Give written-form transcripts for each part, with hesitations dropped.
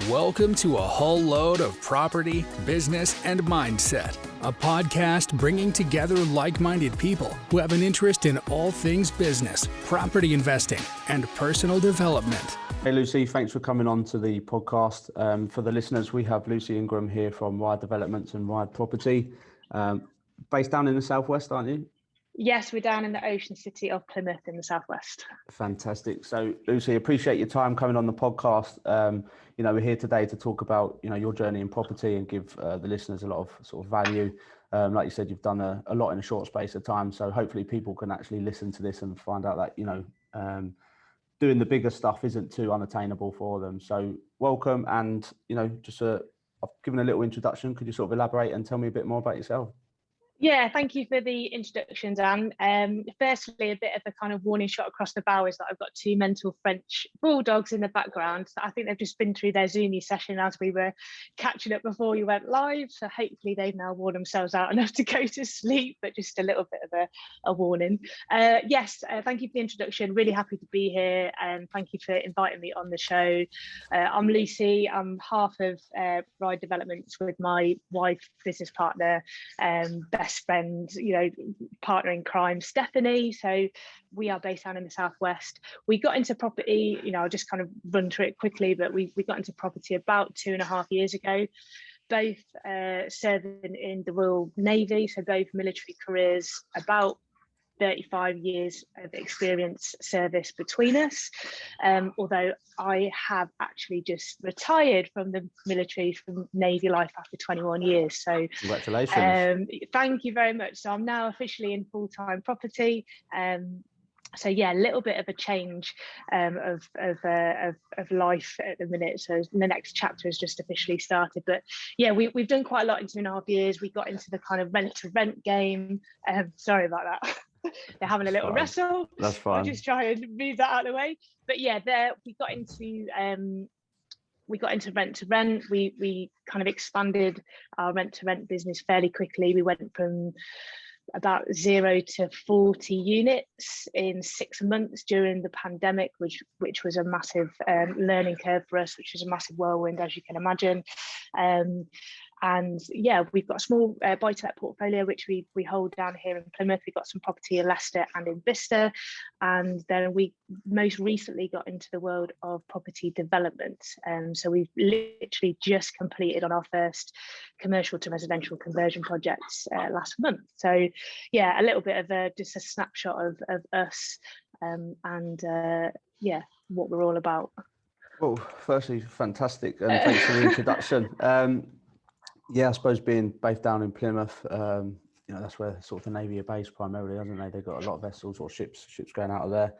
Welcome to a whole load of property, business, and mindset, a podcast bringing together like-minded people who have an interest in all things business, property investing, and personal development. Hey Lucy, thanks for coming on to the podcast. For the listeners, we have Lucy Ingram here from Ride Developments and Ride Property, based down in the southwest, aren't you? Yes, we're down in the ocean city of Plymouth in the southwest. Fantastic. So Lucy, appreciate your time coming on the podcast. We're here today to talk about, your journey in property and give the listeners a lot of sort of value. Like you said, you've done a lot in a short space of time. So hopefully people can actually listen to this and find out that, doing the bigger stuff isn't too unattainable for them. So welcome. And, I've given a little introduction. Could you sort of elaborate and tell me a bit more about yourself? Yeah, thank you for the introduction, Dan. Firstly, a bit of a kind of warning shot across the bow is that I've got two mental French bulldogs in the background. So I think they've just been through their Zoomy session as we were catching up before you went live. So hopefully they've now worn themselves out enough to go to sleep, but just a little bit of a warning. Yes, thank you for the introduction. Really happy to be here. And thank you for inviting me on the show. I'm Lucy. I'm half of Ride Developments with my wife, business partner, best friend, partner in crime, Stephanie. So we are based down in the southwest. We got into property, I'll just kind of run through it quickly, but we got into property about 2.5 years ago, both serving in the Royal Navy, so both military careers, about 35 years of experience service between us. Although I have actually just retired from the military, from Navy life after 21 years. So congratulations. Thank you very much. So I'm now officially in full-time property. So yeah, a little bit of a change of life at the minute. So the next chapter has just officially started. But yeah, we've done quite a lot in 2.5 years. We got into the kind of rent to rent game. Sorry about that. They're having a little wrestle. That's fine. I'll just try and move that out of the way. But yeah, we got into rent to rent. We kind of expanded our rent to rent business fairly quickly. We went from about 0 to 40 units in 6 months during the pandemic, which was a massive learning curve for us, which was a massive whirlwind, as you can imagine. And yeah, we've got a small buy-to-let portfolio, which we hold down here in Plymouth. We've got some property in Leicester and in Bicester. And then we most recently got into the world of property development. So we've literally just completed on our first commercial to residential conversion projects last month. So yeah, a little bit of just a snapshot of us and what we're all about. Well, firstly, fantastic. And thanks for the introduction. I suppose being based down in Plymouth, that's where sort of the Navy are based primarily, hasn't they? They've got a lot of vessels or ships going out of there.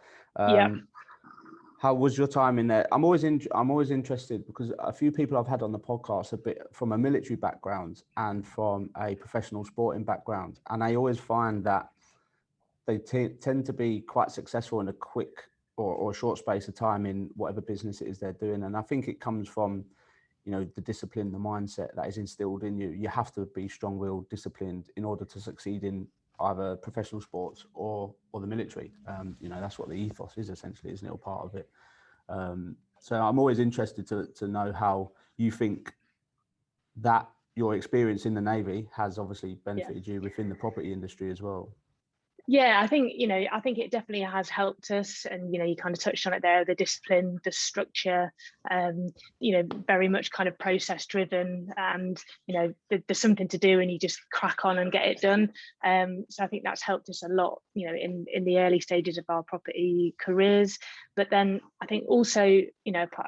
How was your time in there? I'm always interested because a few people I've had on the podcast a bit from a military background and from a professional sporting background, and I always find that they tend to be quite successful in a quick or a short space of time in whatever business it is they're doing. And I think it comes from the discipline, the mindset that is instilled in you. You have to be strong-willed, disciplined in order to succeed in either professional sports or the military. That's what the ethos is essentially, isn't it? Or part of it. So I'm always interested to know how you think that your experience in the Navy has obviously benefited you within the property industry as well. Yeah, I think it definitely has helped us, and you kind of touched on it there, the discipline, the structure, very much kind of process driven, and there's something to do and you just crack on and get it done. So I think that's helped us a lot, in the early stages of our property careers. But then I think also,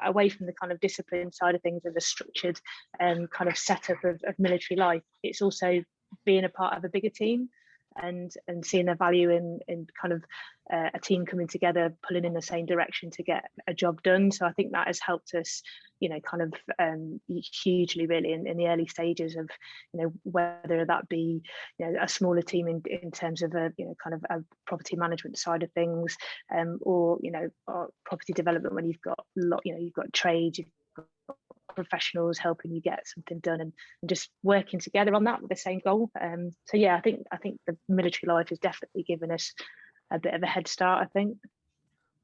away from the kind of discipline side of things and the structured kind of setup of military life, it's also being a part of a bigger team. And seeing the value in kind of a team coming together, pulling in the same direction to get a job done. So I think that has helped us, kind of hugely really in the early stages of, whether that be, a smaller team in terms of a, kind of a property management side of things, or property development when you've got you've got trades, you've got professionals helping you get something done and just working together on that with the same goal. So yeah, I think the military life has definitely given us a bit of a head start, I think.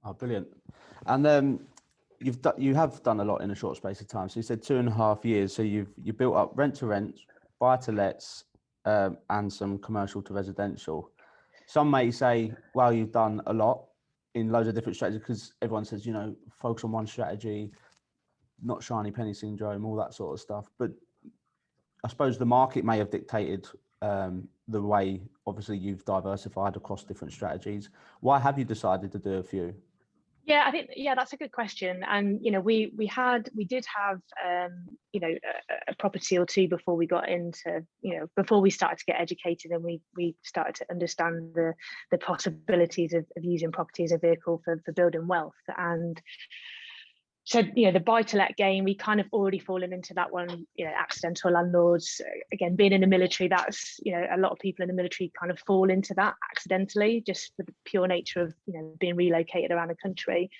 Oh, brilliant. And you have done a lot in a short space of time. So you said 2.5 years. So you built up rent to rent, buy to lets, and some commercial to residential. Some may say, well, you've done a lot in loads of different strategies, because everyone says, you know, focus on one strategy, not shiny penny syndrome, all that sort of stuff. But I suppose the market may have dictated the way, obviously, you've diversified across different strategies. Why have you decided to do a few? Yeah, I think, yeah, that's a good question. And, you know, we did have, you know, a property or two before we got into, you know, before we started to get educated, and we started to understand the possibilities of using property as a vehicle for building wealth. And so, you know, the buy-to-let game, we kind of already fallen into that one, you know, accidental landlords. Again, being in the military, that's, you know, a lot of people in the military kind of fall into that accidentally, just for the pure nature of, you know, being relocated around the country.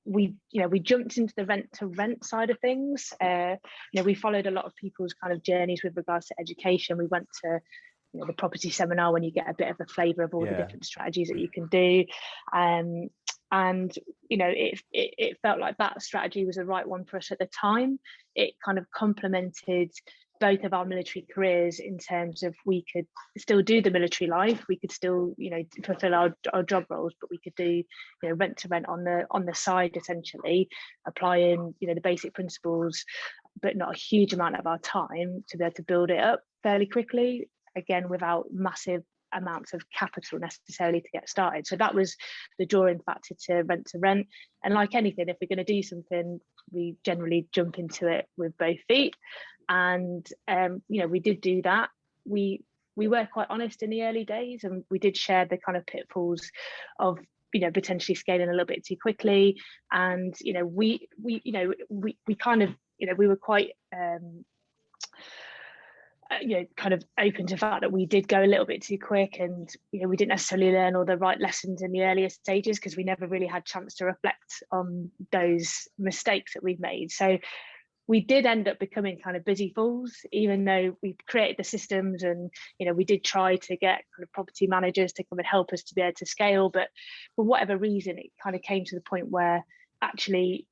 We jumped into the rent-to-rent side of things. You know, we followed a lot of people's kind of journeys with regards to education. We went to, you know, the property seminar, when you get a bit of a flavour of all the different strategies that you can do. And, you know, it felt like that strategy was the right one for us at the time. It kind of complemented both of our military careers in terms of we could still do the military life, we could still, you know, fulfill our job roles, but we could do, you know, rent to rent on the side, essentially applying, you know, the basic principles, but not a huge amount of our time, to be able to build it up fairly quickly, again, without massive amounts of capital necessarily to get started. So that was the drawing factor to rent. And like anything, if we're going to do something, we generally jump into it with both feet. And you know, we did do that. We were quite honest in the early days, and we did share the kind of pitfalls of, you know, potentially scaling a little bit too quickly. And, you know, we kind of, you know, we were quite you know, kind of open to the fact that we did go a little bit too quick, and, you know, we didn't necessarily learn all the right lessons in the earlier stages, because we never really had chance to reflect on those mistakes that we've made. So we did end up becoming kind of busy fools, even though we created the systems, and, you know, we did try to get kind of property managers to come and help us to be able to scale. But for whatever reason, it kind of came to the point where actually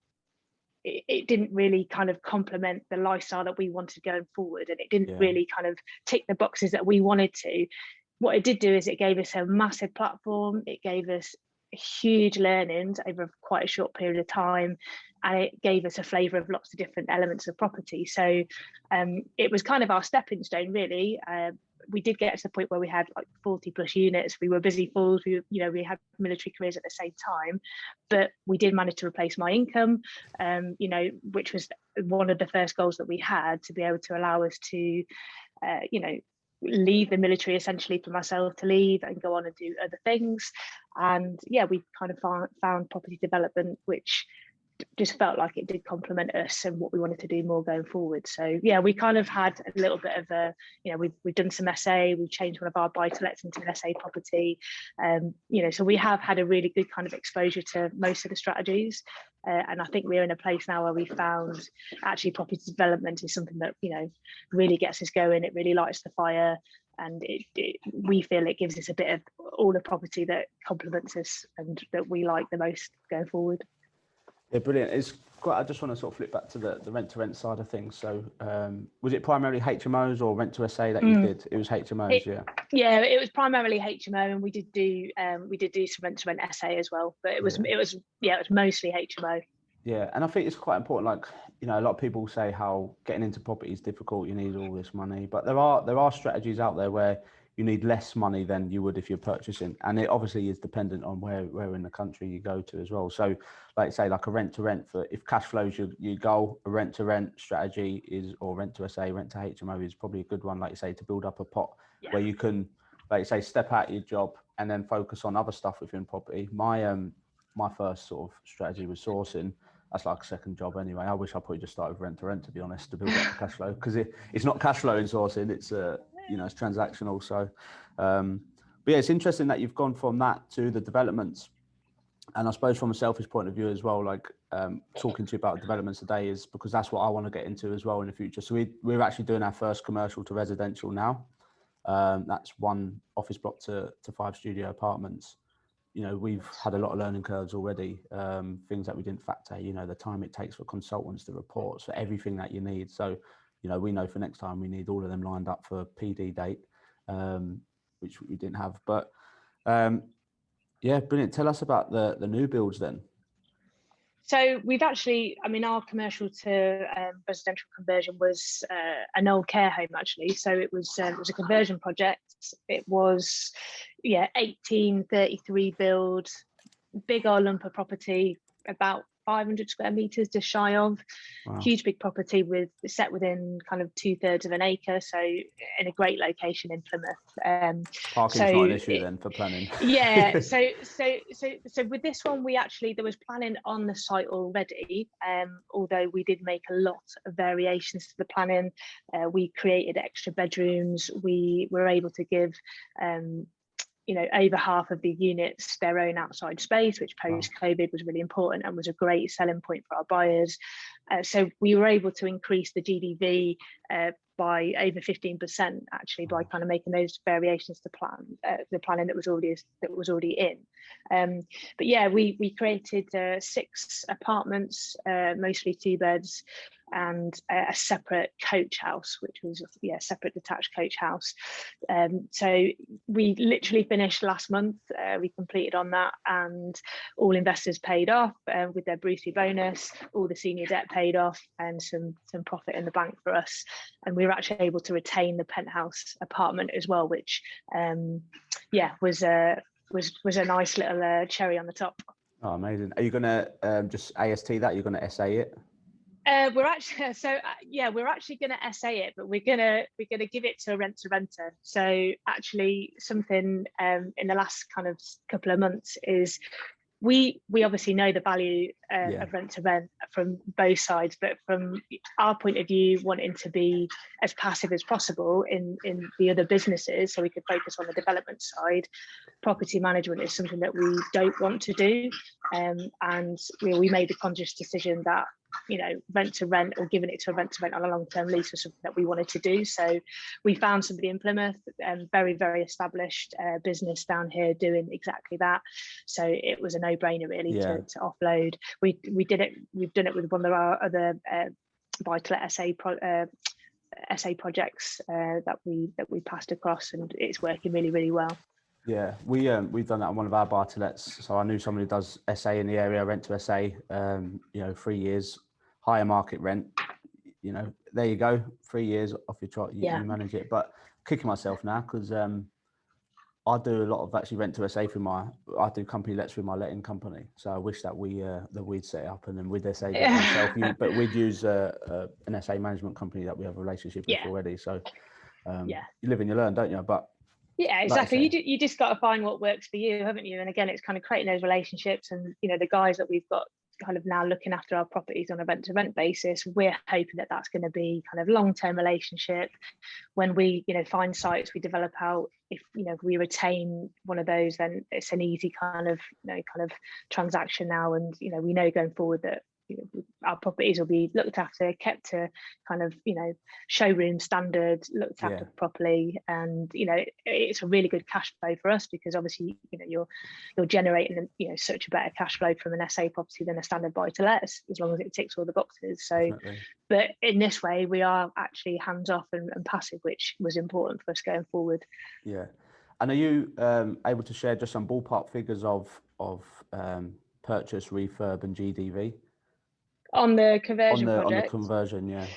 it didn't really kind of complement the lifestyle that we wanted going forward, and it didn't really kind of tick the boxes that we wanted to. What it did do is it gave us a massive platform. It gave us huge learnings over quite a short period of time, and it gave us a flavour of lots of different elements of property. So it was kind of our stepping stone, really. We did get to the point where we had like 40 plus units. We were busy fools. We had military careers at the same time, but we did manage to replace my income, you know, which was one of the first goals that we had, to be able to allow us to, you know, leave the military, essentially, for myself to leave and go on and do other things. And yeah, we kind of found property development, which just felt like it did complement us and what we wanted to do more going forward. So yeah, we kind of had a little bit of a, you know, we've done some SA, we've changed one of our buy-to-lets into an SA property, you know, so we have had a really good kind of exposure to most of the strategies, and I think we're in a place now where we found actually property development is something that, you know, really gets us going. It really lights the fire, and we feel it gives us a bit of all the property that complements us and that we like the most going forward. Yeah, brilliant. It's quite, I just want to sort of flip back to the rent-to-rent side of things. So was it primarily HMOs or rent to SA that you did? It was HMOs, Yeah, it was primarily HMO, and we did do some rent-to-rent SA as well, but it was mostly HMO. Yeah, and I think it's quite important. Like, you know, a lot of people say how getting into property is difficult. You need all this money, but there are strategies out there where you need less money than you would if you're purchasing, and it obviously is dependent on where in the country you go to as well. So, like say, like a rent to rent, for if cash flows you goal, a rent to rent strategy is, or rent to SA, rent to HMO is probably a good one. Like you say, to build up a pot where you can, like you say, step out your job and then focus on other stuff within property. My first sort of strategy was sourcing. That's like a second job anyway. I wish I probably just started with rent to rent, to be honest, to build up the cash flow, because it's not cash flow in sourcing. It's you know, it's transactional. So, but yeah, it's interesting that you've gone from that to the developments. And I suppose from a selfish point of view as well, like talking to you about developments today is because that's what I want to get into as well in the future. So we're actually doing our first commercial to residential now. That's one office block to 5 studio apartments. we've had a lot of learning curves already, things that we didn't factor, the time it takes for consultants, the reports, for everything that you need. So, we know for next time we need all of them lined up for PD date, which we didn't have. But yeah, brilliant. Tell us about the new builds then. So we've actually, our commercial to residential conversion was an old care home actually. So it was a conversion project. It was 1833 build, big old lump of property, about 500 square meters just shy of. Wow. Huge big property set within kind of 2/3 of an acre, so in a great location in Plymouth. Parking's not an issue then for planning. Yeah, so with this one, there was planning on the site already, although we did make a lot of variations to the planning. We created extra bedrooms. We were able to give over half of the units their own outside space, which post-COVID was really important and was a great selling point for our buyers. So we were able to increase the GDV by over 15% actually by kind of making those variations to the planning that was already in. But yeah, we created 6 apartments, mostly 2 beds, and a separate coach house, which was a separate detached coach house. So we literally finished last month. We completed on that, and all investors paid off with their Brucey bonus. All the senior debt paid off, and some profit in the bank for us. And we were actually able to retain the penthouse apartment as well, which was a nice little cherry on the top. Oh, amazing! Are you going to just AST that? You're going to SA it? We're actually going to SA it, but we're gonna give it to a renter. So actually, something in the last kind of couple of months is we obviously know the value of rent to rent from both sides, but from our point of view, wanting to be as passive as possible in the other businesses, so we could focus on the development side. Property management is something that we don't want to do, and we made the conscious decision that rent to rent or giving it to a rent to rent on a long-term lease was something that we wanted to do. So we found somebody in Plymouth, very, very established business down here doing exactly that. So it was a no-brainer really to offload. We've done it with one of our other buy-to-let SA projects that we passed across, and it's working really, really well. Yeah, we've done that on one of our buy-to-lets. So I knew somebody who does SA in the area, rent to SA, 3 years, higher market rent. There you go, 3 years off your trot, you manage it. But kicking myself now because I do a lot of actually rent to SA I do company lets through my letting company. So I wish that we'd set it up and then we'd SA it myself. But we'd use an SA management company that we have a relationship with already. So you live and you learn, don't you? But yeah, exactly. You just got to find what works for you, haven't you? And again, it's kind of creating those relationships, and the guys that we've got kind of now looking after our properties on a rent to rent basis, we're hoping that that's going to be kind of long-term relationship. When we find sites we develop out, if we retain one of those, then it's an easy kind of transaction now, and we know going forward that our properties will be looked after, kept to kind of showroom standard, looked after properly, and it's a really good cash flow for us, because obviously you're generating such a better cash flow from an SA property than a standard buy to let, as long as it ticks all the boxes. So definitely. But in this way we are actually hands off and passive, which was important for us going forward. Yeah. And are you able to share just some ballpark figures of purchase, refurb and GDV? On the conversion project? On the conversion, yeah.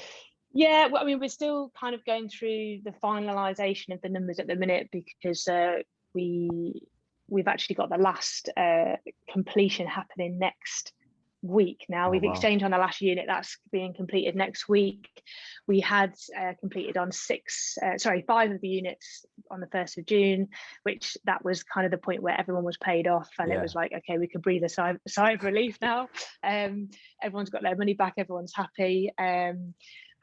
Yeah, well, we're still kind of going through the finalisation of the numbers at the minute, because we've actually got the last completion happening next week now. We've exchanged on the last unit that's being completed next week. We had completed on 5 of the units on the 1st of June, which that was kind of the point where everyone was paid off, and it was like, okay, we can breathe a sigh of relief now. Everyone's got their money back, everyone's happy.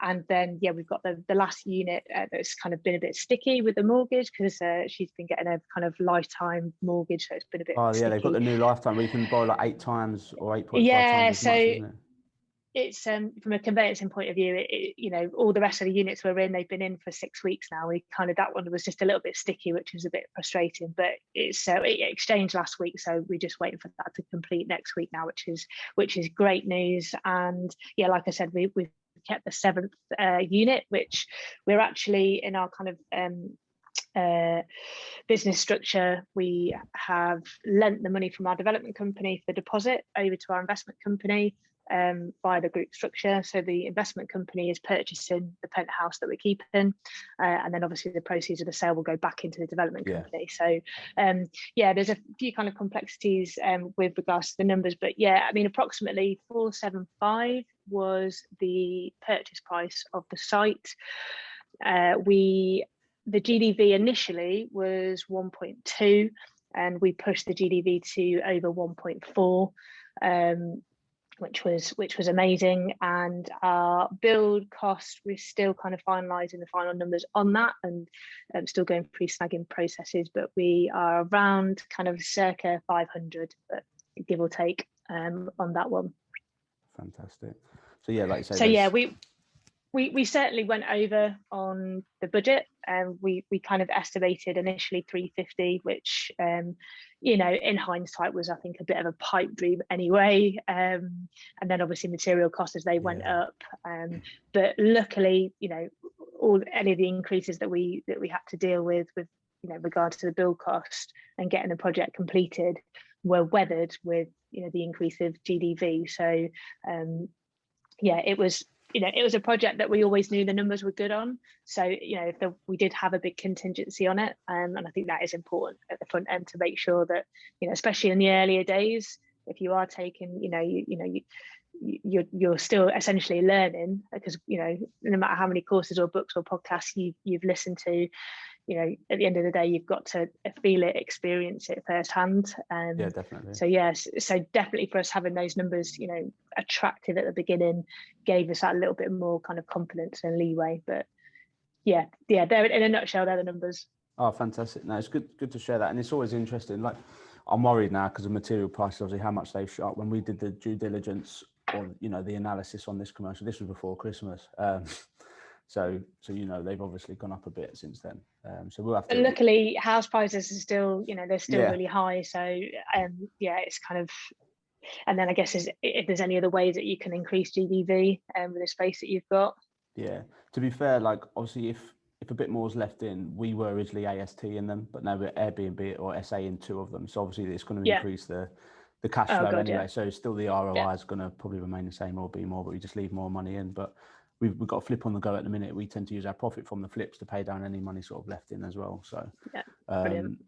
And then we've got the last unit that's kind of been a bit sticky with the mortgage, because she's been getting a kind of lifetime mortgage, so it's been a bit sticky. They've got the new lifetime where you can borrow like 8 times or 8.5 times as much, isn't it? it's from a conveyancing point of view, you know, all the rest of the units we're in, they've been in for 6 weeks now. We kind of, that one was just a little bit sticky, which is a bit frustrating, but it's it exchanged last week, so we're just waiting for that to complete next week now, which is great news. And yeah, like I said, we've kept the 7th unit, which we're actually in our kind of business structure. We have lent the money from our development company for deposit over to our investment company via the group structure. So the investment company is purchasing the penthouse that we're keeping, and then obviously the proceeds of the sale will go back into the development company. So yeah, there's a few kind of complexities with regards to the numbers, but yeah, I mean, approximately 475 was the purchase price of the site. The GDV initially was 1.2, and we pushed the GDV to over 1.4, which was amazing. And our build cost, we're still kind of finalising the final numbers on that, and still going through snagging processes, but we are around kind of circa 500, but give or take, on that one. Fantastic. So yeah, like you say, so yeah, we certainly went over on the budget, and we kind of estimated initially 350, which you know, in hindsight was, I think, a bit of a pipe dream anyway, and then obviously material costs as they went up, but luckily, you know, any of the increases that we had to deal with you know, regards to the build cost and getting the project completed were weathered with, you know, the increase of GDV. So yeah, it was, you know, it was a project that we always knew the numbers were good on. So, you know, we did have a big contingency on it. And I think that is important at the front end to make sure that, you know, especially in the earlier days, if you are taking, you're still essentially learning, because, you know, no matter how many courses or books or podcasts you've listened to, you know, at the end of the day, you've got to feel it, experience it firsthand. Yeah, definitely. So yes, so definitely for us, having those numbers, you know, attractive at the beginning gave us that little bit more kind of confidence and leeway. But yeah, they're, in a nutshell, they're the numbers. Oh, fantastic. No, it's good to share that. And it's always interesting. Like, I'm worried now because of material prices, obviously how much they've shot. When we did the due diligence, or, you know, the analysis on this commercial, this was before Christmas. So you know, they've obviously gone up a bit since then. So we'll have to. But luckily, house prices are still, you know, they're still really high. So yeah, it's kind of. And then I guess if there's any other ways that you can increase GDV with the space that you've got. Yeah. To be fair, like, obviously, if a bit more is left in, we were originally AST in them, but now we're Airbnb or SA in 2 of them. So obviously, it's going to increase the cash flow anyway. Yeah. So still the ROI is going to probably remain the same or be more, but we just leave more money in. But we've got a flip on the go at the minute. We tend to use our profit from the flips to pay down any money sort of left in as well. So brilliant.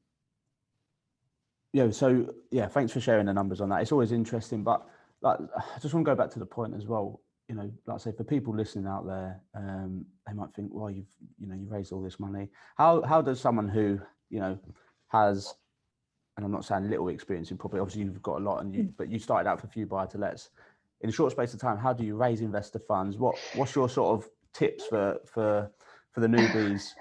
Yeah, so yeah, thanks for sharing the numbers on that. It's always interesting, but like, I just want to go back to the point as well. You know, like I say, for people listening out there, they might think, well, you raised all this money. How does someone who, you know, has, and I'm not saying little experience in property, obviously you've got a lot, but you started out for a few buy to lets in a short space of time. How do you raise investor funds? What's your sort of tips for the newbies?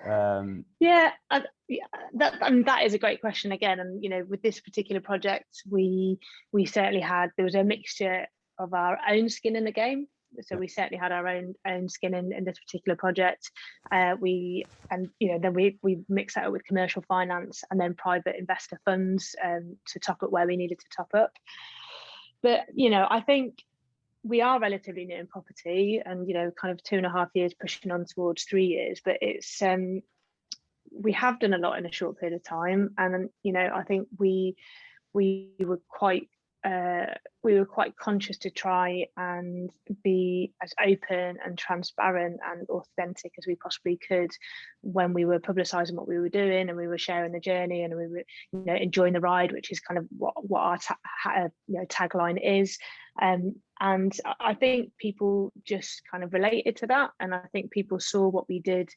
That is a great question again. And, you know, with this particular project, we certainly there was a mixture of our own skin in the game. So we certainly had our own skin in this particular project. Then we mixed that up with commercial finance and then private investor funds to top up where we needed to top up. But, you know, I think we are relatively new in property, and, you know, kind of 2.5 years pushing on towards 3 years, but it's we have done a lot in a short period of time. And, you know, I think we were quite conscious to try and be as open and transparent and authentic as we possibly could when we were publicising what we were doing, and we were sharing the journey, and we were, you know, enjoying the ride, which is kind of what our tagline is. And I think people just kind of related to that, and I think people saw what we did,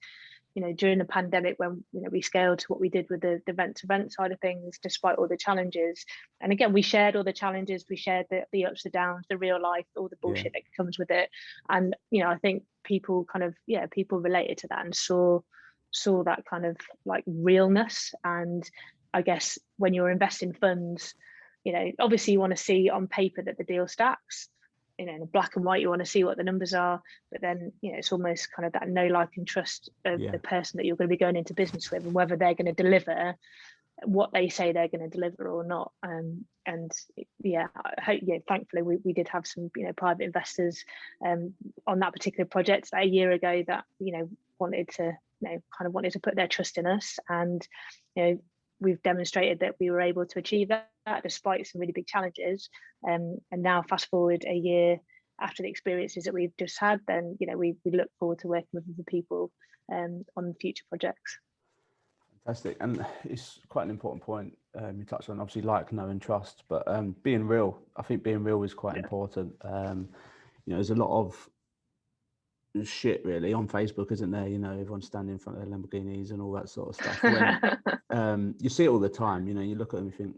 you know, during the pandemic, when, you know, we scaled to what we did with the rent to rent side of things, despite all the challenges. And again, we shared all the challenges, we shared the ups, the downs, the real life, all the bullshit that comes with it. And, you know, I think people kind of, people related to that and saw that kind of like realness. And I guess when you're investing funds, you know, obviously you want to see on paper that the deal stacks, in black and white, you want to see what the numbers are, but then it's almost kind of that know, like and trust of the person that you're going to be going into business with, and whether they're going to deliver what they say they're going to deliver or not. And I hope, thankfully we did have some private investors on that particular project a year ago that wanted to put their trust in us, and we've demonstrated that we were able to achieve that despite some really big challenges. And now fast forward a year after the experiences that we've just had, then we look forward to working with other people on future projects. Fantastic. And it's quite an important point you touched on, obviously, like, know and trust, but being real. I think being real is quite important. There's a lot of shit really on Facebook, isn't there? Everyone's standing in front of their Lamborghinis and all that sort of stuff. When, you see it all the time. You look at them, you think,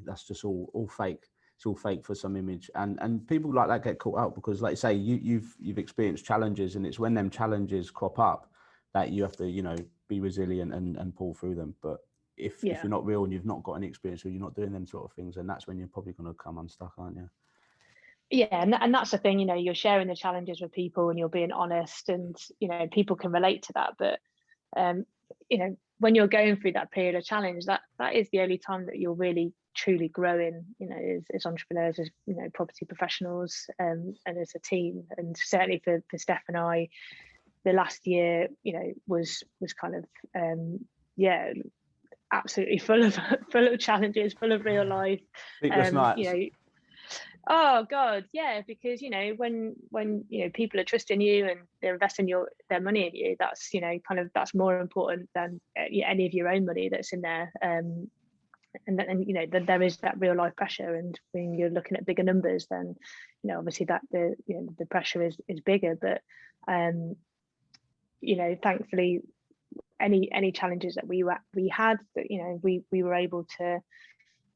that's just all fake. It's all fake for some image, and people like that get caught out because, like you say, you've experienced challenges, and it's when them challenges crop up that you have to be resilient and pull through them. But if you're not real and you've not got any experience, or you're not doing them sort of things, then that's when you're probably going to come unstuck, aren't you? Yeah, and that's the thing. You're sharing the challenges with people, and you're being honest, and people can relate to that. But when you're going through that period of challenge, that is the only time that you're really truly growing, as entrepreneurs, as property professionals, and as a team. And certainly for Steph and I, the last year was kind of absolutely full of challenges, full of real life. Oh God, yeah, because when people are trusting you and they're investing their money in you, that's that's more important than any of your own money that's in there. And there is that real life pressure, and when you're looking at bigger numbers, then obviously that the pressure is bigger. But thankfully, any challenges that we had, that we were able to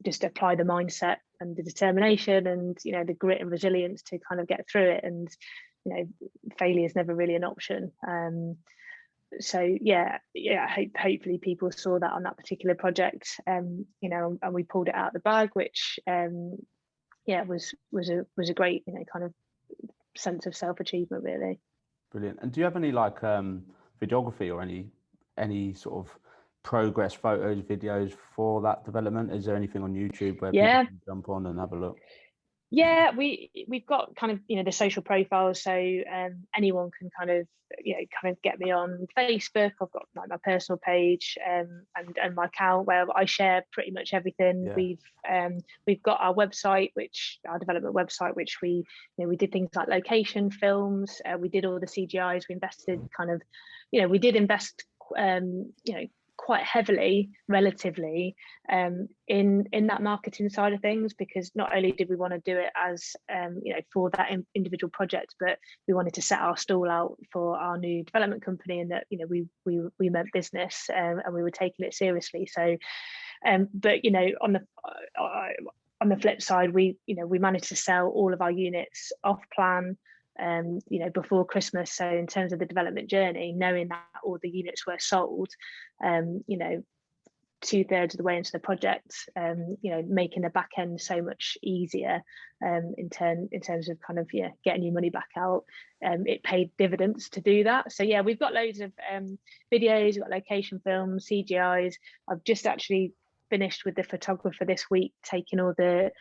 just apply the mindset and the determination and the grit and resilience to kind of get through it. And failure is never really an option. Hopefully people saw that on that particular project, and we pulled it out of the bag, which was a great kind of sense of self-achievement, really. Brilliant. And do you have any videography or any sort of progress photos, videos for that development? Is there anything on YouTube where people can jump on and have a look? Yeah, we've got kind of the social profiles, so anyone can kind of get me on Facebook. I've got my personal page and my account where I share pretty much everything. We've got our website, our development website, which we did things like location films. We did all the CGIs. We invested we did invest quite heavily, relatively, in that marketing side of things, because not only did we want to do it as for that individual project, but we wanted to set our stall out for our new development company, and that we meant business, and we were taking it seriously. So but on the flip side, we managed to sell all of our units off plan before Christmas. So in terms of the development journey, knowing that all the units were sold, 2/3 of the way into the project, making the back end so much easier in terms of kind of getting your money back out. It paid dividends to do that. So we've got loads of videos, we've got location films, CGIs. I've just actually finished with the photographer this week, taking all the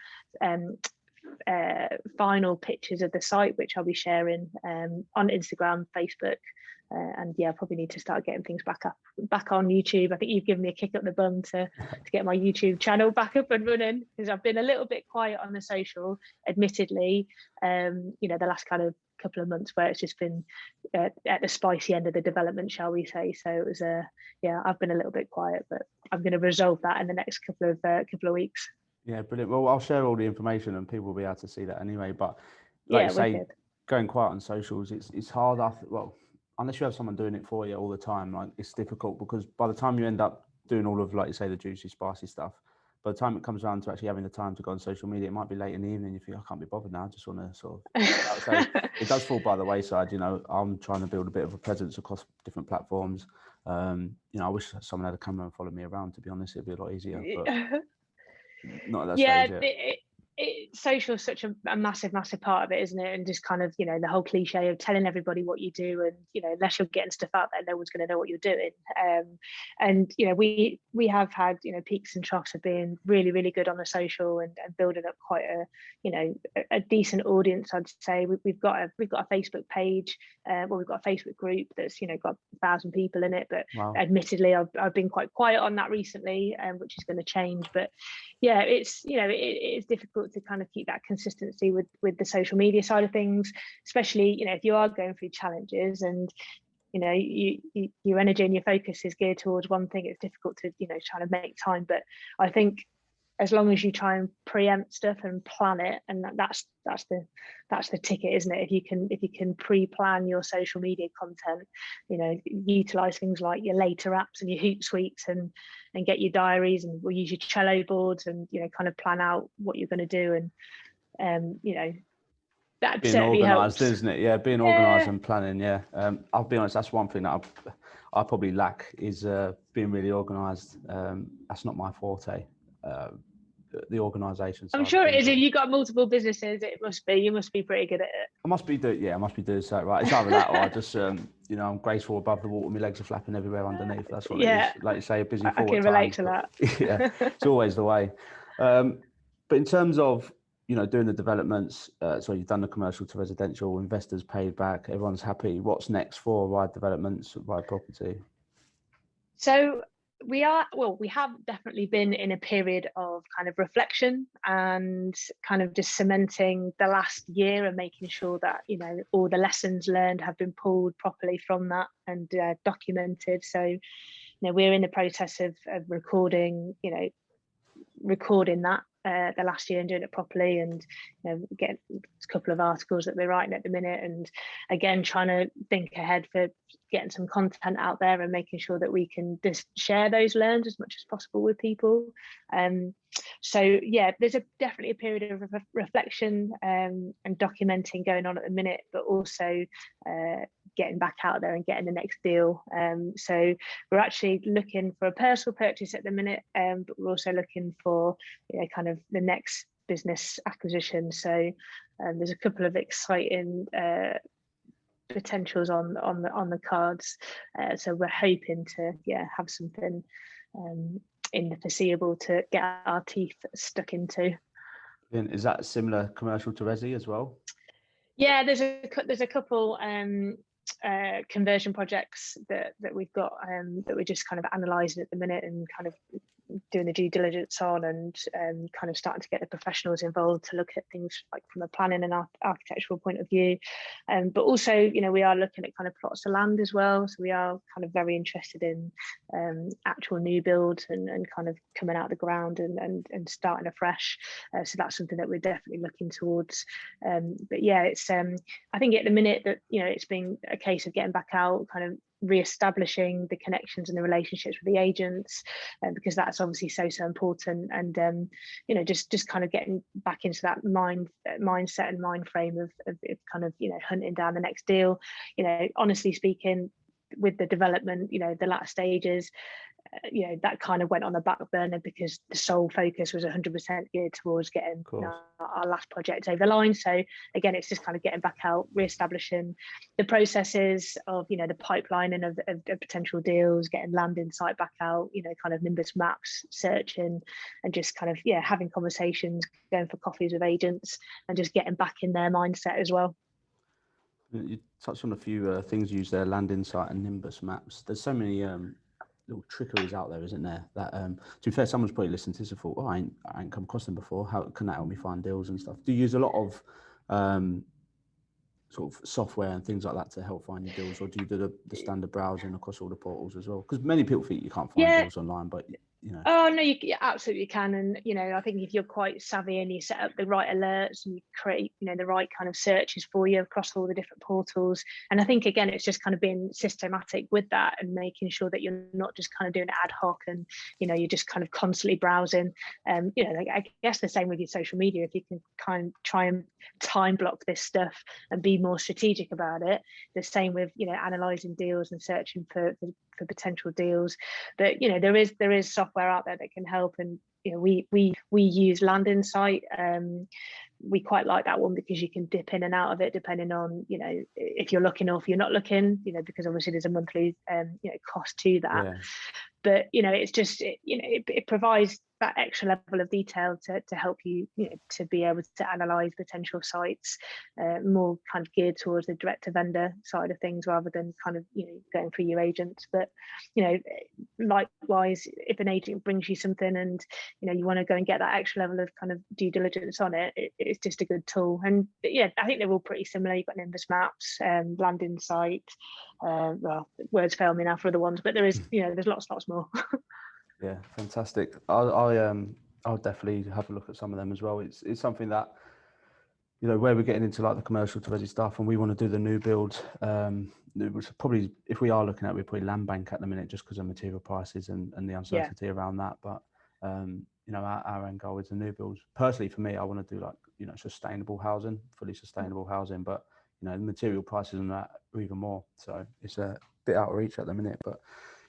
final pictures of the site, which I'll be sharing on Instagram, Facebook, and I probably need to start getting things back on YouTube. I think you've given me a kick up the bum to get my YouTube channel back up and running, because I've been a little bit quiet on the social, admittedly. The last kind of couple of months where it's just been at the spicy end of the development, shall we say. So it was I've been a little bit quiet, but I'm going to resolve that in the next couple of weeks. Yeah, brilliant. Well, I'll share all the information and people will be able to see that anyway. But like you say, going quiet on socials, it's hard. Unless you have someone doing it for you all the time, it's difficult, because by the time you end up doing all of, like you say, the juicy, spicy stuff, by the time it comes around to actually having the time to go on social media, it might be late in the evening. You think, I can't be bothered now. I just want to sort of. So it does fall by the wayside. I'm trying to build a bit of a presence across different platforms. I wish someone had a camera and followed me around. To be honest, it'd be a lot easier. But not at that stage yet. social is such a massive part of it, isn't it? And just kind of, the whole cliche of telling everybody what you do, and unless you're getting stuff out there, no one's going to know what you're doing. And we have had peaks and troughs of being really, really good on the social, and building up quite a decent audience. I'd say we've got a Facebook page, we've got a Facebook group that's got 1,000 people in it, but wow. Admittedly I've been quite quiet on that recently, which is going to change. But yeah, it's it's difficult to kind of keep that consistency with the social media side of things, especially if you are going through challenges and your energy and your focus is geared towards one thing. It's difficult to try to make time. But I think as long as you try and preempt stuff and plan it, and that's the ticket, isn't it? If you can pre-plan your social media content, utilize things like your later apps and your Hootsuite, and get your diaries, and we'll use your Trello boards, and kind of plan out what you're going to do, and that being certainly organised, helps. isn't it? Yeah, being organised and planning. Yeah, I'll be honest, that's one thing that I probably lack, is being really organised. That's not my forte. The organisation side. I'm sure it is. If you've got multiple businesses, you must be pretty good at it. I must be doing so right. It's either that or I just I'm graceful above the water, my legs are flapping everywhere underneath. That's what it is. Like you say, a busy I can relate to that. Yeah, it's always the way. But in terms of doing the developments, so you've done the commercial to residential, investors paid back, everyone's happy. What's next for Ride Developments, Ride Property? So we have definitely been in a period of kind of reflection and kind of just cementing the last year, and making sure that all the lessons learned have been pulled properly from that and documented. So we're in the process of recording that the last year and doing it properly, and getting a couple of articles that we're writing at the minute, and again trying to think ahead for getting some content out there and making sure that we can just share those learns as much as possible with people. So yeah, there's definitely a period of reflection and documenting going on at the minute, but also getting back out there and getting the next deal. So we're actually looking for a personal purchase at the minute, but we're also looking for kind of the next business acquisition. So there's a couple of exciting potentials on the cards. So we're hoping to have something in the foreseeable to get our teeth stuck into. Is that similar commercial to Resi as well? Yeah, there's a couple conversion projects that we've got that we're just kind of analysing at the minute, and kind of doing the due diligence on, and kind of starting to get the professionals involved to look at things like from a planning and architectural point of view. But also, we are looking at kind of plots of land as well. So we are kind of very interested in actual new builds and kind of coming out of the ground and starting afresh. So that's something that we're definitely looking towards. But yeah, it's I think at the minute that it's been a case of getting back out, kind of re-establishing the connections and the relationships with the agents, because that's obviously so important, and just kind of getting back into that mindset and mind frame of kind of hunting down the next deal. Honestly speaking, with the development, the latter stages, that kind of went on the back burner because the sole focus was 100% geared towards getting our last project over the line. So again, it's just kind of getting back out, re-establishing the processes of the pipelining of potential deals, getting land in sight back out, kind of Nimbus maps, searching, and just kind of having conversations, going for coffees with agents, and just getting back in their mindset as well. You touched on a few things used there: land insight and Nimbus maps. There's so many little trickeries out there, isn't there? That to be fair, someone's probably listened to this and thought, "Oh, I ain't come across them before. How can that help me find deals and stuff?" Do you use a lot of sort of software and things like that to help find your deals, or do you do the standard browsing across all the portals as well? Because many people think you can't find deals online, but Oh no, you absolutely can. And I think if you're quite savvy and you set up the right alerts and you create the right kind of searches for you across all the different portals, and I think again it's just kind of being systematic with that and making sure that you're not just kind of doing it ad hoc, and you're just kind of constantly browsing. I guess the same with your social media. If you can kind of try and time block this stuff and be more strategic about it, the same with analysing deals and searching for potential deals. But there is software software out there that can help. And we use Land Insight. We quite like that one because you can dip in and out of it depending on if you're looking or if you're not looking, because obviously there's a monthly cost to that. Yeah. But it's just it provides that extra level of detail to help you to be able to analyze potential sites, more kind of geared towards the direct to vendor side of things rather than kind of going through your agents. But likewise, if an agent brings you something and you want to go and get that extra level of kind of due diligence on it, it's just a good tool. And yeah, I think they're all pretty similar. You've got Nimbus Maps, Land Insight. Well, words fail me now for other ones, but there is there's lots more. Yeah, fantastic. I'll definitely have a look at some of them as well. It's something that where we're getting into like the commercial to resi stuff, and we want to do the new build. Probably, if we are looking at, we're probably land bank at the minute just because of material prices and the uncertainty around that. But our end goal is the new builds. Personally, for me, I want to do like sustainable housing, fully sustainable housing. But the material prices and that are even more. So it's a bit out of reach at the minute. But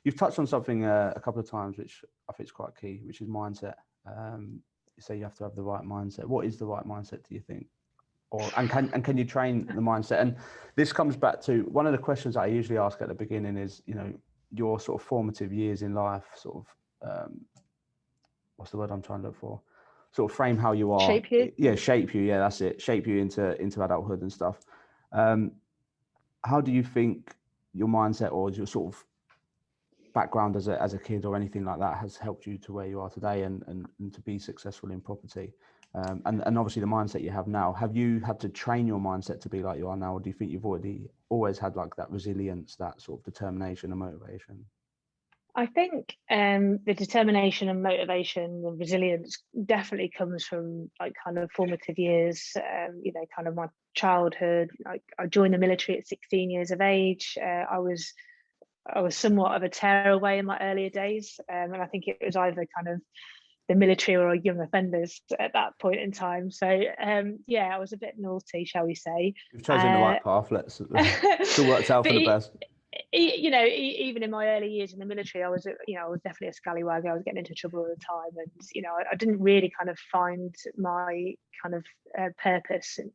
you've touched on something a couple of times, which I think is quite key, which is mindset. You say you have to have the right mindset. What is the right mindset, do you think? And can you train the mindset? And this comes back to one of the questions that I usually ask at the beginning is, your sort of formative years in life, sort of, what's the word I'm trying to look for? Sort of frame how you are. Shape you? Yeah, shape you. Yeah, that's it. Shape you into adulthood and stuff. How do you think your mindset or your sort of background as a kid or anything like that has helped you to where you are today and to be successful in property? And obviously the mindset you have now, have you had to train your mindset to be like you are now, or do you think you've always had like that resilience, that sort of determination and motivation? I think the determination and motivation and resilience definitely comes from like kind of formative years, kind of my childhood. I joined the military at 16 years of age. I was somewhat of a tearaway in my earlier days, and I think it was either kind of the military or young offenders at that point in time. So I was a bit naughty, shall we say. You've chosen the right path. It's all worked out for the best. Even in my early years in the military, I was definitely a scallywag. I was getting into trouble all the time, and I didn't really kind of find my kind of purpose, and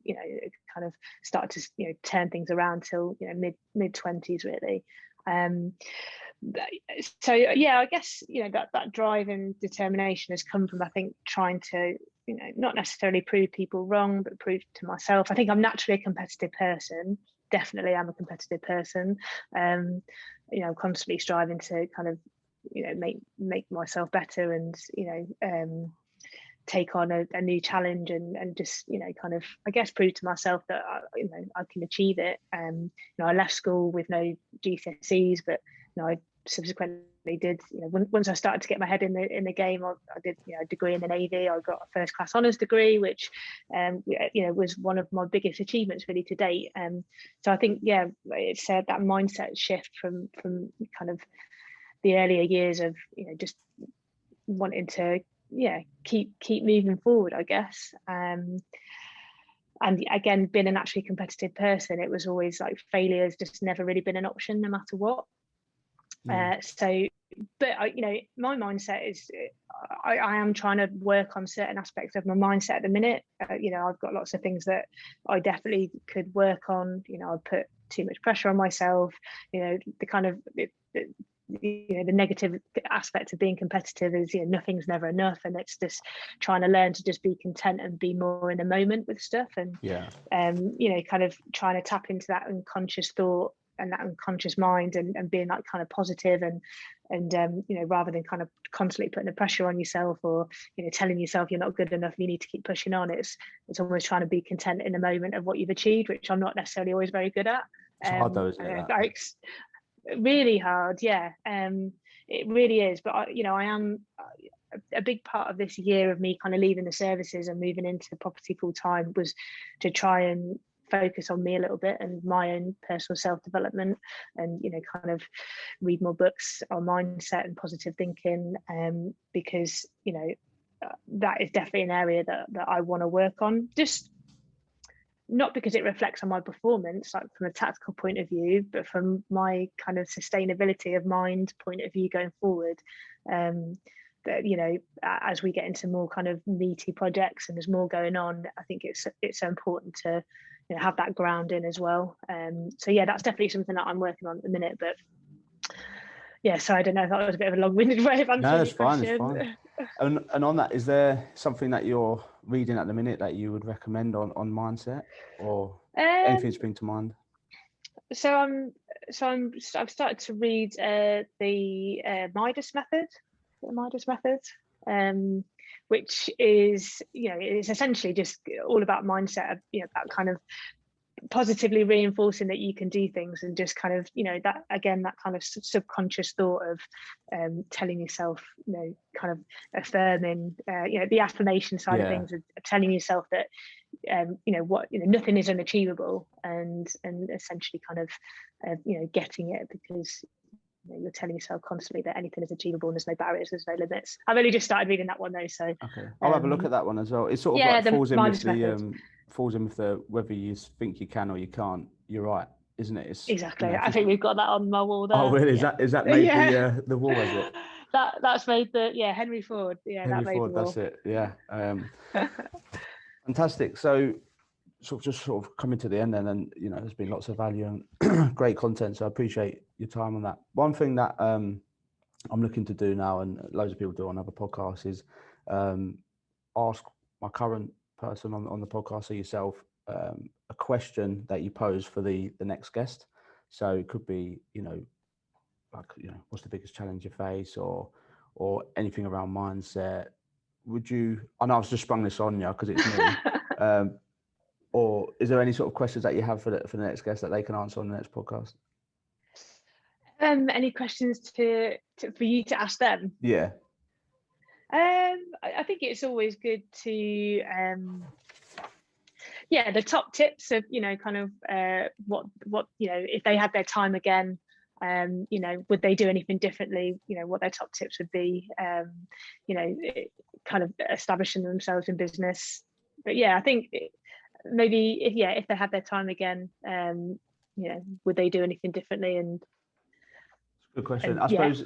kind of started to turn things around till mid 20s really. So yeah, I guess that drive and determination has come from, I think, trying to not necessarily prove people wrong, but prove to myself. I think I'm naturally a competitive person. Definitely am a competitive person. I'm constantly striving to kind of make myself better and take on a new challenge and just kind of, I guess, prove to myself that I can achieve it. I left school with no GCSEs, but I subsequently did. Once I started to get my head in the game, I did a degree in the Navy. I got a first class honours degree, which was one of my biggest achievements really to date. So I think it's that mindset shift from kind of the earlier years of just wanting to keep moving forward, I guess. And again, being a naturally competitive person, it was always like failure has just never really been an option, no matter what. But my mindset is I am trying to work on certain aspects of my mindset at the minute. I've got lots of things that I definitely could work on. I put too much pressure on myself. The kind of the negative aspect of being competitive is nothing's never enough, and it's just trying to learn to just be content and be more in the moment with stuff, and kind of trying to tap into that unconscious thought and that unconscious mind and being like kind of positive and rather than kind of constantly putting the pressure on yourself or telling yourself you're not good enough, you need to keep pushing on. It's almost trying to be content in the moment of what you've achieved, which I'm not necessarily always very good at. It's hard though, isn't it? Really hard, yeah. It really is, but I am a big part of this year of me kind of leaving the services and moving into property full time was to try and focus on me a little bit and my own personal self-development and kind of read more books on mindset and positive thinking, because that is definitely an area that I want to work on, just not because it reflects on my performance, like from a tactical point of view, but from my kind of sustainability of mind point of view going forward. that, you know, as we get into more kind of meaty projects and there's more going on, I think it's so important to, you know, have that grounding as well. So yeah, that's definitely something that I'm working on at the minute. But yeah, so I don't know if that was a bit of a long-winded way of answering. No, it's fine. It's fine. And on that, is there something that you're reading at the minute that you would recommend on mindset, or anything spring to mind? So I've started to read the Midas method, which is, you know, it's essentially just all about mindset, you know, about kind of positively reinforcing that you can do things, and just kind of, you know, that again, that kind of subconscious thought of telling yourself, you know, kind of affirming, you know, the affirmation side of things, of telling yourself that you know what, you know, nothing is unachievable, and essentially kind of you know, getting it, because you know, you're telling yourself constantly that anything is achievable and there's no barriers, there's no limits. I've only just started reading that one though, so okay, I'll have a look at that one as well. It sort of like falls in with the whether you think you can or you can't, you're right, isn't it? It's, exactly, you know, I think we've got that on my wall there. Oh really? Is that made the wall, has it? That's made the Henry Ford, Henry that made Ford, the wall. that's it, yeah. Fantastic. So sort of coming to the end then, and you know, there's been lots of value and great content, so I appreciate your time on that. One thing that I'm looking to do now, and loads of people do on other podcasts, is ask my current person on the podcast, or yourself, a question that you pose for the next guest. So it could be, you know, like, you know, what's the biggest challenge you face, or anything around mindset. Would you, I know I've just sprung this on you because it's me, or is there any sort of questions that you have for the next guest that they can answer on the next podcast? Any questions for you to ask them? Yeah. I think it's always good to the top tips of, you know, kind of what you know, if they had their time again, you know, would they do anything differently, you know, what their top tips would be, you know, kind of establishing themselves in business. But yeah, I think maybe if they had their time again, you know, would they do anything differently? And good question. I suppose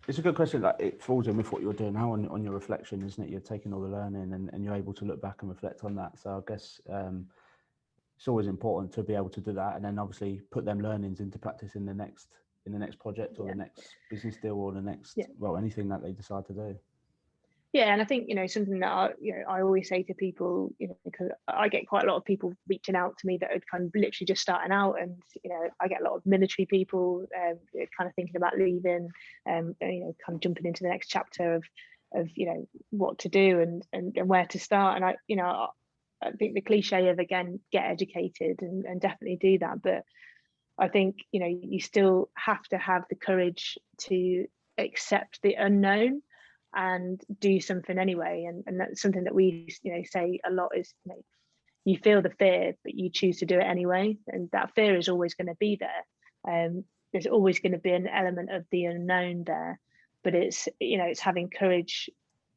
it's a good question. Like, it falls in with what you're doing now on your reflection, isn't it? You're taking all the learning and you're able to look back and reflect on that. So I guess it's always important to be able to do that, and then obviously put them learnings into practice in the next project, or the next business deal, or the next well, anything that they decide to do. Yeah, and I think, you know, something that I always say to people, you know, because I get quite a lot of people reaching out to me that are kind of literally just starting out, and you know, I get a lot of military people kind of thinking about leaving, you know, kind of jumping into the next chapter of you know, what to do and where to start. And I think the cliche of, again, get educated and definitely do that, but I think, you know, you still have to have the courage to accept the unknown and do something anyway. And that's something that we, you know, say a lot is, you know, you feel the fear, but you choose to do it anyway. And that fear is always going to be there. There's always going to be an element of the unknown there, but it's, you know, it's having courage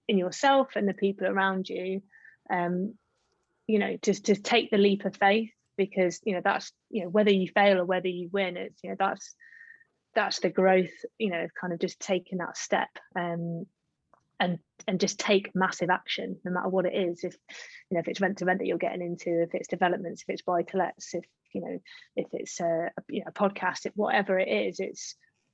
in yourself and the people around you, you know, just to take the leap of faith, because, you know, that's, you know, whether you fail or whether you win, it's, you know, that's the growth, you know, kind of just taking that step, and just take massive action, no matter what it is. If, you know, if it's rent to rent that you're getting into, if it's developments, if it's buy to lets, if, you know, if it's a podcast, if whatever it is,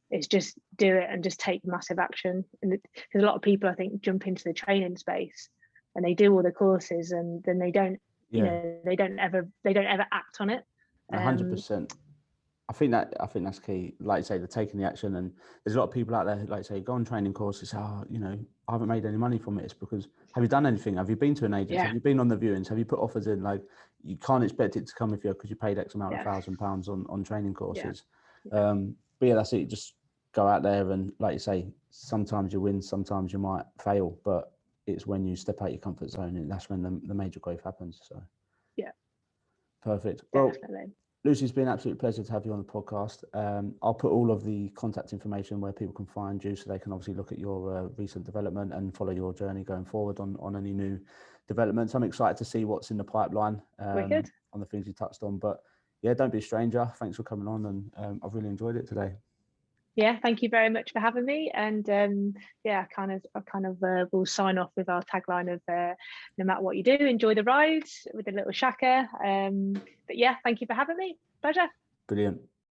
it's just do it and just take massive action. And because a lot of people, I think, jump into the training space and they do all the courses, and then they don't, you know, they don't ever act on it. 100%. I think that's key. Like you say, the taking the action. And there's a lot of people out there who, like you say, go on training courses. Oh, you know, I haven't made any money from it. It's because, have you done anything? Have you been to an agent? Have you been on the viewings? Have you put offers in? Like, you can't expect it to come if because you paid X amount of £1,000 on training courses. But yeah, that's it. Just go out there and, like you say, sometimes you win, sometimes you might fail, but it's when you step out your comfort zone, and that's when the major growth happens. So perfect. Well, definitely. Lucy, it's been an absolute pleasure to have you on the podcast. I'll put all of the contact information where people can find you, so they can obviously look at your recent development and follow your journey going forward on any new developments. I'm excited to see what's in the pipeline on the things you touched on. But yeah, don't be a stranger. Thanks for coming on, and I've really enjoyed it today. Yeah, thank you very much for having me. And yeah, I kind of will sign off with our tagline of no matter what you do, enjoy the ride, with a little shaka. But yeah, thank you for having me. Pleasure. Brilliant.